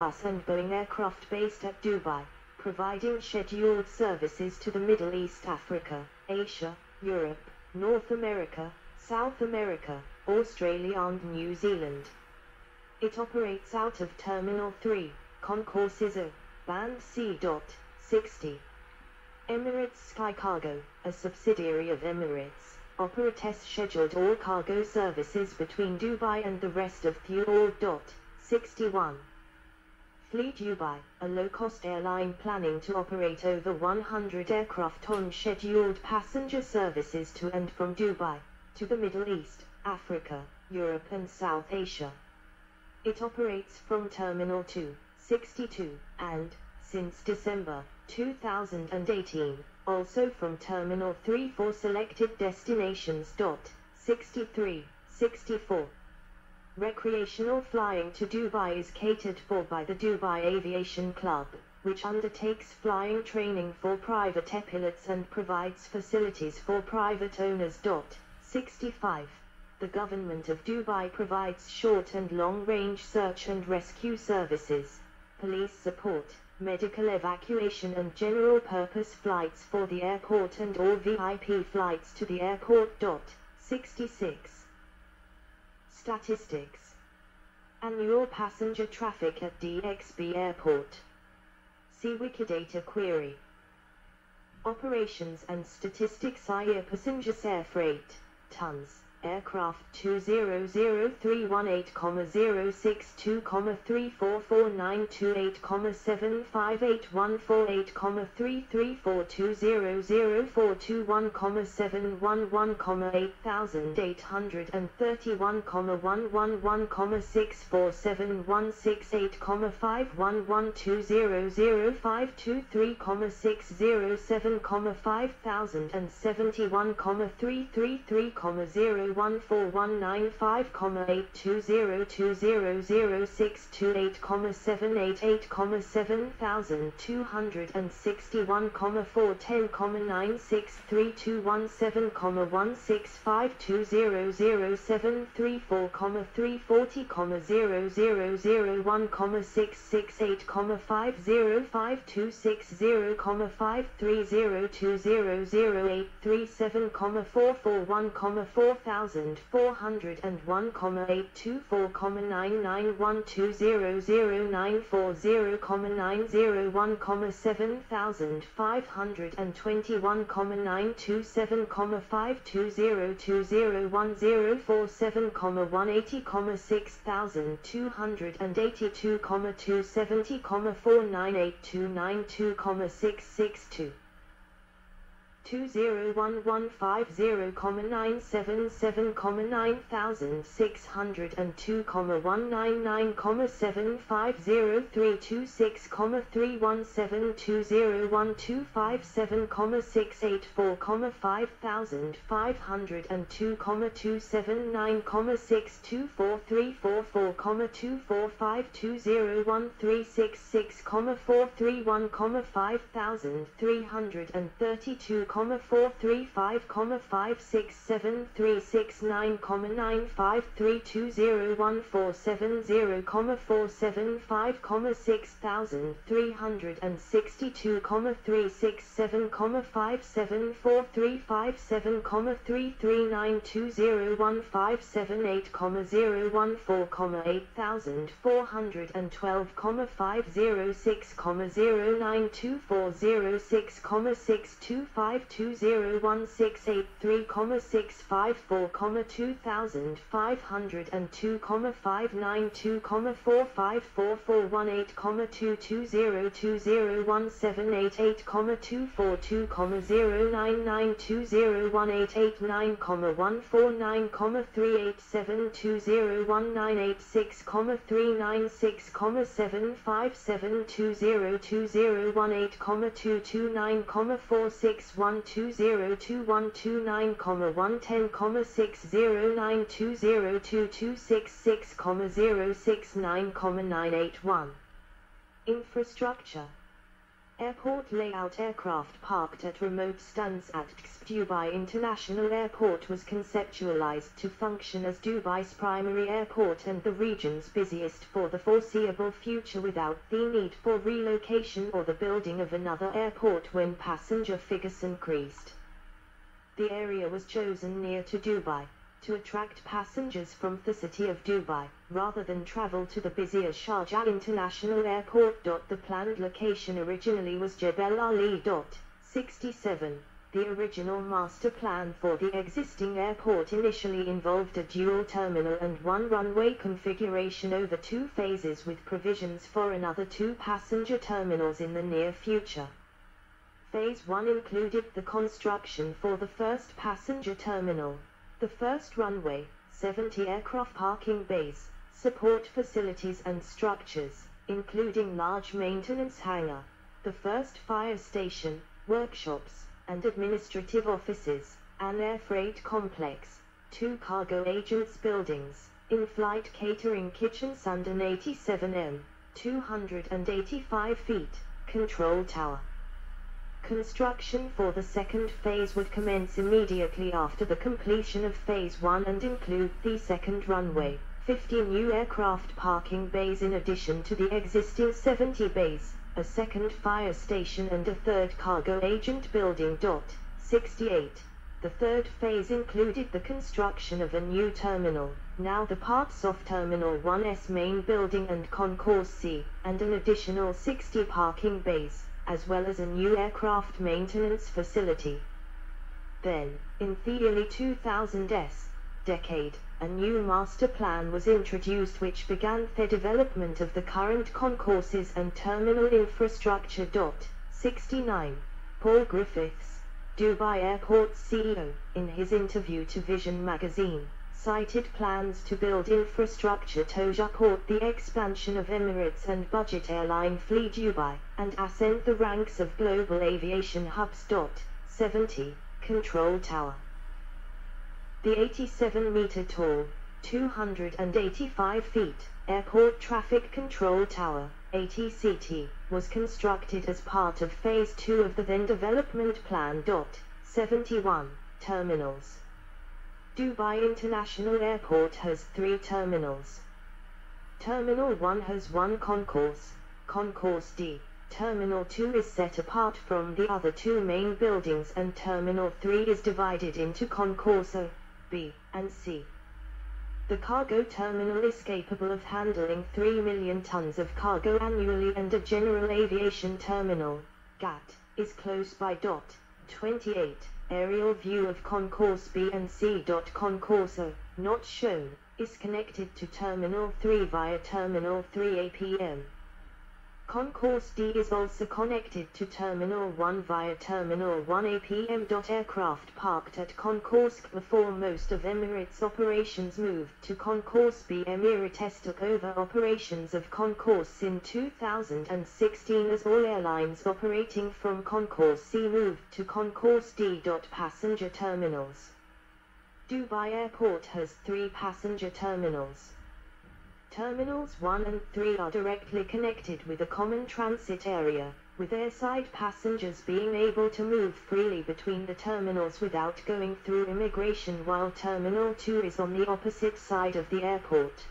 Airbus and Boeing aircraft based at Dubai, providing scheduled services to the Middle East, Africa, Asia, Europe, North America, South America, Australia and New Zealand. It operates out of Terminal 3, Concourses O, Band C.60. Emirates Sky Cargo, a subsidiary of Emirates, operates scheduled all cargo services between Dubai and the rest of the world. 61. Fleet Dubai, a low-cost airline planning to operate over 100 aircraft on scheduled passenger services to and from Dubai, to the Middle East, Africa, Europe and South Asia. It operates from Terminal 2, 62, and, since December 2018, also from Terminal 3 for selected destinations. 63, 64. Recreational flying to Dubai is catered for by the Dubai Aviation Club, which undertakes flying training for private pilots and provides facilities for private owners. 65. The government of Dubai provides short and long-range search and rescue services, police support, medical evacuation and general-purpose flights for the airport and all VIP flights to the airport. 66. Statistics. Annual passenger traffic at DXB Airport. See Wikidata query. Operations and statistics. Air passengers, air freight, tons. Aircraft 069202266,069,981. Infrastructure. Airport layout. Aircraft parked at remote stands at Dubai International Airport was conceptualized to function as Dubai's primary airport and the region's busiest for the foreseeable future without the need for relocation or the building of another airport when passenger figures increased. The area was chosen near to Dubai to attract passengers from the city of Dubai, rather than travel to the busier Sharjah International Airport. The planned location originally was Jebel Ali. 67. The original master plan for the existing airport initially involved a dual terminal and one runway configuration over 2 phases with provisions for another 2 passenger terminals in the near future. Phase 1 included the construction for the first passenger terminal, the first runway, 70 aircraft parking bays, support facilities and structures, including large maintenance hangar, the first fire station, workshops, and administrative offices, an air freight complex, 2 cargo agents buildings, in-flight catering kitchens and an 87m, 285 feet, control tower. Construction for the second phase would commence immediately after the completion of Phase 1 and include the second runway, 50 new aircraft parking bays in addition to the existing 70 bays, a second fire station and a third cargo agent building. 68. The third phase included the construction of a new terminal, now the parts of Terminal 1's main building and Concourse C, and an additional 60 parking bays, as well as a new aircraft maintenance facility. Then, in the early 2000s decade, a new master plan was introduced which began the development of the current concourses and terminal infrastructure. 69. Paul Griffiths, Dubai Airport's CEO, in his interview to Vision magazine, cited plans to build infrastructure to support the expansion of Emirates and budget airline fleet Dubai, and ascend the ranks of global aviation hubs. 70. Control tower. The 87-meter tall, 285 feet, Airport Traffic Control Tower, ATCT, was constructed as part of Phase 2 of the then development plan. 71. Terminals. Dubai International Airport has 3 terminals. Terminal 1 has 1 concourse, Concourse D. Terminal 2 is set apart from the other 2 main buildings and Terminal 3 is divided into Concourse A, B, and C. The cargo terminal is capable of handling 3 million tons of cargo annually and a general aviation terminal, GAT, is close by. 28. Aerial view of Concourse B and C. Concourse A, not shown, is connected to Terminal 3 via Terminal 3 APM. Concourse D is also connected to Terminal 1 via Terminal 1 APM. Aircraft parked at Concourse before most of Emirates operations moved to Concourse B. Emirates took over operations of Concourse in 2016 as all airlines operating from Concourse C moved to Concourse D. Passenger terminals. Dubai Airport has 3 passenger terminals. Terminals 1 and 3 are directly connected with a common transit area, with airside passengers being able to move freely between the terminals without going through immigration, while Terminal 2 is on the opposite side of the airport.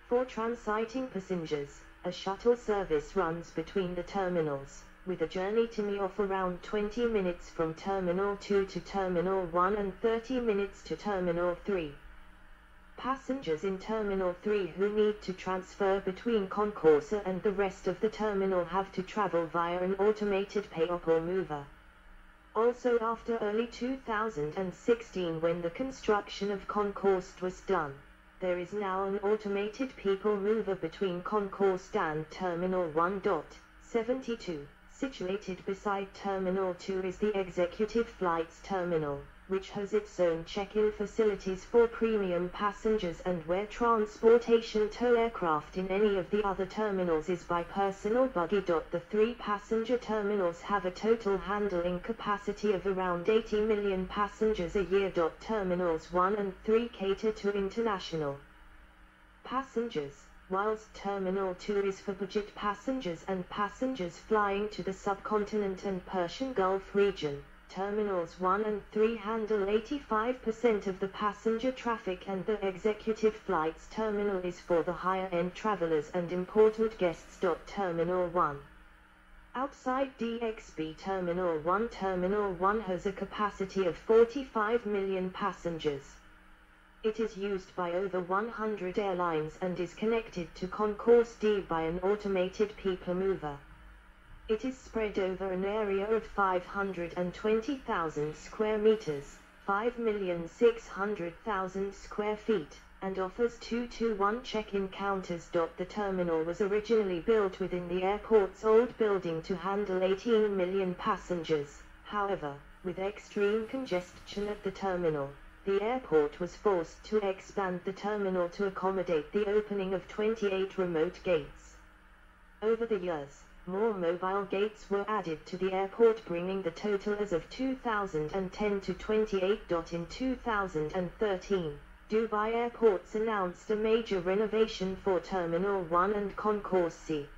For transiting passengers, a shuttle service runs between the terminals, with a journey time of around 20 minutes from Terminal 2 to Terminal 1 and 30 minutes to Terminal 3. Passengers in Terminal 3 who need to transfer between Concourse and the rest of the terminal have to travel via an automated pay-up or mover. Also after early 2016, when the construction of Concourse was done, there is now an automated people mover between Concourse and Terminal 1. 72. Situated beside Terminal 2 is the Executive Flights Terminal, which has its own check-in facilities for premium passengers and where transportation to aircraft in any of the other terminals is by personal buggy. The 3 passenger terminals have a total handling capacity of around 80 million passengers a year. Terminals 1 and 3 cater to international passengers, whilst Terminal 2 is for budget passengers and passengers flying to the subcontinent and Persian Gulf region. Terminals 1 and 3 handle 85% of the passenger traffic, and the executive flights terminal is for the higher-end travelers and important guests. Terminal 1. Outside DXB Terminal 1 has a capacity of 45 million passengers. It is used by over 100 airlines and is connected to Concourse D by an automated people mover. It is spread over an area of 520,000 square meters, 5,600,000 square feet, and offers 2-to-1 check-in counters. The terminal was originally built within the airport's old building to handle 18 million passengers. However, with extreme congestion at the terminal, the airport was forced to expand the terminal to accommodate the opening of 28 remote gates. Over the years, more mobile gates were added to the airport, bringing the total as of 2010 to 28. In 2013, Dubai Airports announced a major renovation for Terminal 1 and Concourse C.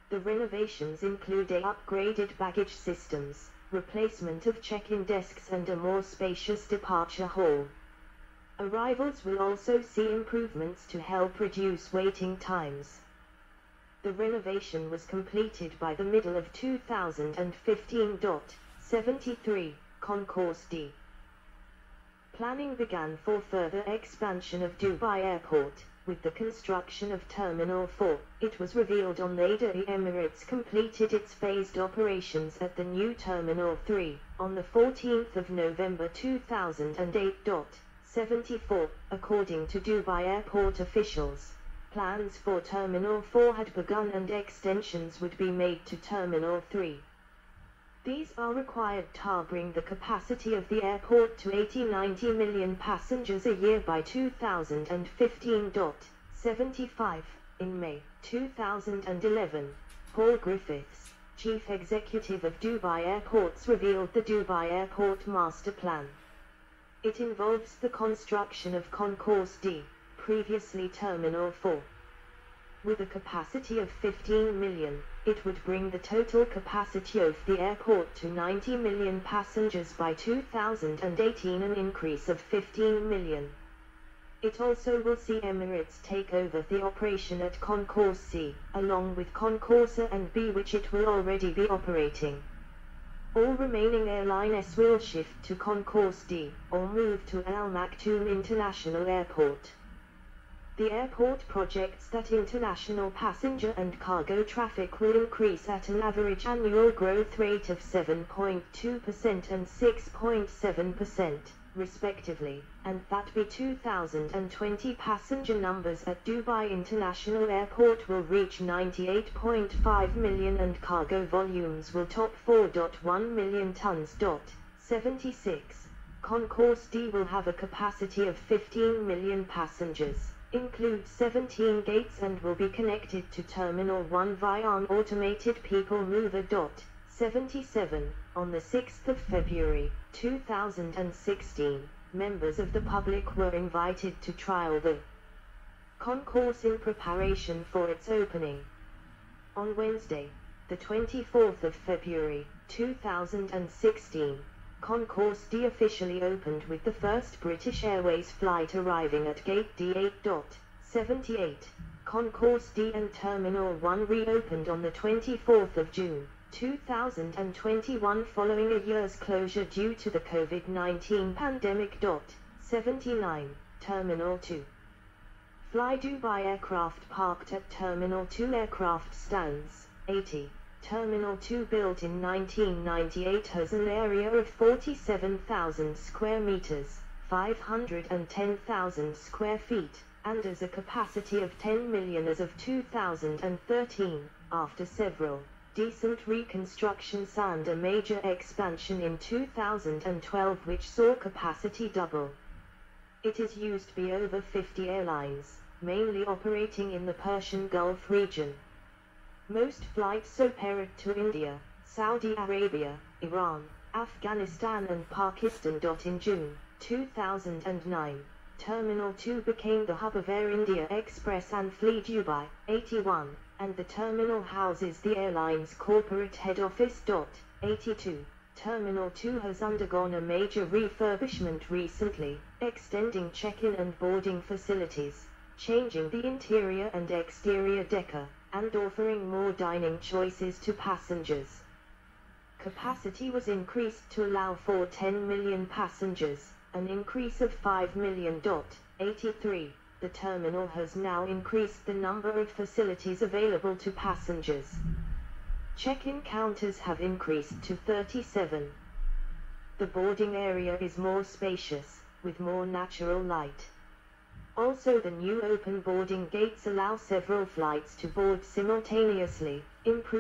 The renovations include upgraded baggage systems, replacement of check-in desks and a more spacious departure hall. Arrivals will also see improvements to help reduce waiting times. The renovation was completed by the middle of 2015. 73. Concourse D. Planning began for further expansion of Dubai Airport, with the construction of Terminal 4. It was revealed on the day Emirates completed its phased operations at the new Terminal 3, on the 14th of November 2008. 74. According to Dubai Airport officials, plans for Terminal 4 had begun and extensions would be made to Terminal 3. These are required to bring the capacity of the airport to 80-90 million passengers a year by 2015. 75. In May 2011, Paul Griffiths, Chief Executive of Dubai Airports, revealed the Dubai Airport Master Plan. It involves the construction of Concourse D, previously Terminal 4. With a capacity of 15 million, it would bring the total capacity of the airport to 90 million passengers by 2018, an increase of 15 million. It also will see Emirates take over the operation at Concourse C, along with Concourse A and B, which it will already be operating. All remaining airlines will shift to Concourse D, or move to Al Maktoum International Airport. The airport projects that international passenger and cargo traffic will increase at an average annual growth rate of 7.2% and 6.7%, respectively, and that by 2020 passenger numbers at Dubai International Airport will reach 98.5 million and cargo volumes will top 4.1 million tons. 76. Concourse D will have a capacity of 15 million passengers, include 17 gates, and will be connected to Terminal 1 via an automated people mover. 77. On the 6th of February 2016, members of the public were invited to trial the concourse in preparation for its opening. On Wednesday, the 24th of February 2016, Concourse D officially opened, with the first British Airways flight arriving at Gate D8. 78. Concourse D and Terminal 1 reopened on the 24th of June 2021 following a year's closure due to the COVID-19 pandemic. 79. Terminal 2. Fly Dubai aircraft parked at Terminal 2 aircraft stands. 80. Terminal 2, built in 1998, has an area of 47,000 square meters, 510,000 square feet, and has a capacity of 10 million as of 2013, after several decent reconstructions and a major expansion in 2012 which saw capacity double. It is used by over 50 airlines, mainly operating in the Persian Gulf region. Most flights operate to India, Saudi Arabia, Iran, Afghanistan and Pakistan. In June 2009, Terminal 2 became the hub of Air India Express and Fly Dubai, 81, and the terminal houses the airline's corporate head office. 82. Terminal 2 has undergone a major refurbishment recently, extending check-in and boarding facilities, changing the interior and exterior decor, and offering more dining choices to passengers. Capacity was increased to allow for 10 million passengers, an increase of 5 million. 83. The terminal has now increased the number of facilities available to passengers. Check-in counters have increased to 37. The boarding area is more spacious, with more natural light. Also, the new open boarding gates allow several flights to board simultaneously, improving